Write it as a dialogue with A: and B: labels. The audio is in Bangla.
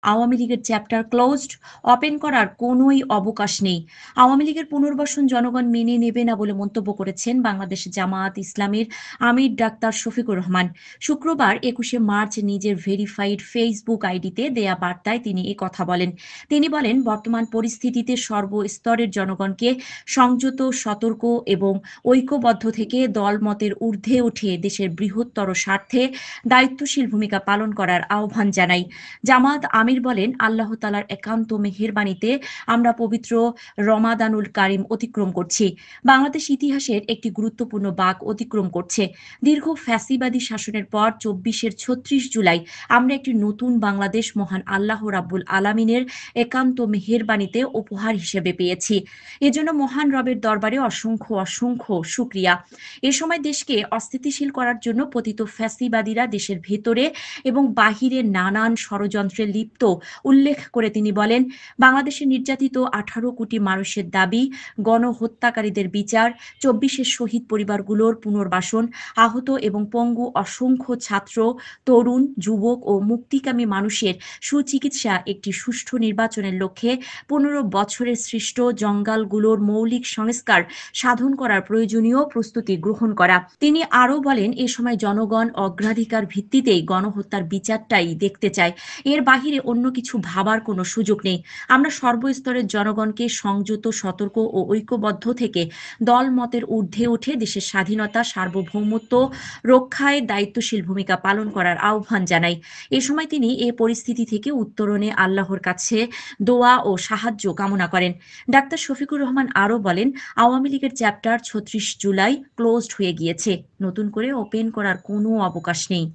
A: আওয়ামী লীগের চ্যাপ্টার ক্লোজড, ওপেন করার কোনোই অবকাশ নেই। আওয়ামী লীগের পুনর্বাসন জনগণ মেনে নেবে না বলে মন্তব্য করেছেন বাংলাদেশ জামায়াত ইসলামীর আমির ডাক্তার শফিকুর রহমান। শুক্রবার ২১শে মার্চ নিজের ভেরিফাইড ফেসবুক আইডিতে দেয়া বার্তায় তিনি কথা বলেন। তিনি বলেন, বর্তমান পরিস্থিতিতে সর্বস্তরের জনগণকে সংযত, সতর্ক এবং ঐক্যবদ্ধ থেকে দলমতের ঊর্ধ্বে উঠে দেশের বৃহত্তর স্বার্থে দায়িত্বশীল ভূমিকা পালন করার আহ্বান জানাই। জামাত আমির বলেন, আল্লাহ তালার একান্ত মেহেরবানিতে আমরা পবিত্র রমাদানুল কারিম অতিক্রম করছি। বাংলাদেশ ইতিহাসের একটি গুরুত্বপূর্ণ বাঁক অতিক্রম করছে। দীর্ঘ ফ্যাসিবাদী শাসনের পর ২৪-এর ৩৬ জুলাই আমরা একটি নতুন বাংলাদেশ মহান আল্লাহ রাব্বুল আলামিনের একান্ত মেহেরবানিতে উপহার হিসেবে পেয়েছি। এজন্য মহান রবের দরবারে অসংখ্য অসংখ্য শুকরিয়া। এ সময় দেশকে অস্থিতিশীল করার জন্য পতিত ফ্যাসিবাদীরা দেশের ভেতরে এবং বাহিরে নানান ষড়যন্ত্রে লিপ্ত উল্লেখ করে তিনি বলেন, বাংলাদেশে নির্যাতিত ১৮ কোটি মানুষের দাবি গণহত্যাকারীদের বিচার, ২৪-এর শহীদ পরিবারগুলোর পুনর্বাসন, আহত এবং পঙ্গু অসংখ্য ছাত্র, তরুণ, যুবক ও মুক্তিকামী মানুষের সুচিকিৎসা, একটি সুষ্ঠু নির্বাচনের লক্ষ্যে ১৫ বছরের সৃষ্ট জঞ্জালগুলোর মৌলিক সংস্কার সাধন করার প্রয়োজনীয় প্রস্তুতি গ্রহণ করা। তিনি আরও বলেন, এ সময় জনগণ অগ্রাধিকার ভিত্তিতেই গণহত্যার বিচারটাই দেখতে চায়। এর বাহিরে অন্য কিছু ভাবার কোনো সুযোগ নেই। আমরা সর্বস্তরের জনগণকে সংযত, সতর্ক ও ঐক্যবদ্ধ থেকে দলমতের ঊর্ধ্বে উঠে দেশের স্বাধীনতা, সার্বভৌমত্ব রক্ষায় দায়িত্বশীল ভূমিকা পালন করার আহ্বান জানাই। এ সময় তিনি এ পরিস্থিতি থেকে উত্তরণে আল্লাহর কাছে দোয়া ও সাহায্য কামনা করেন। ডাক্তার শফিকুর রহমান আরও বলেন, আওয়ামী লীগের চ্যাপ্টার ৩৬ জুলাই ক্লোজড হয়ে গিয়েছে। নতুন করে ওপেন করার কোনো অবকাশ নেই।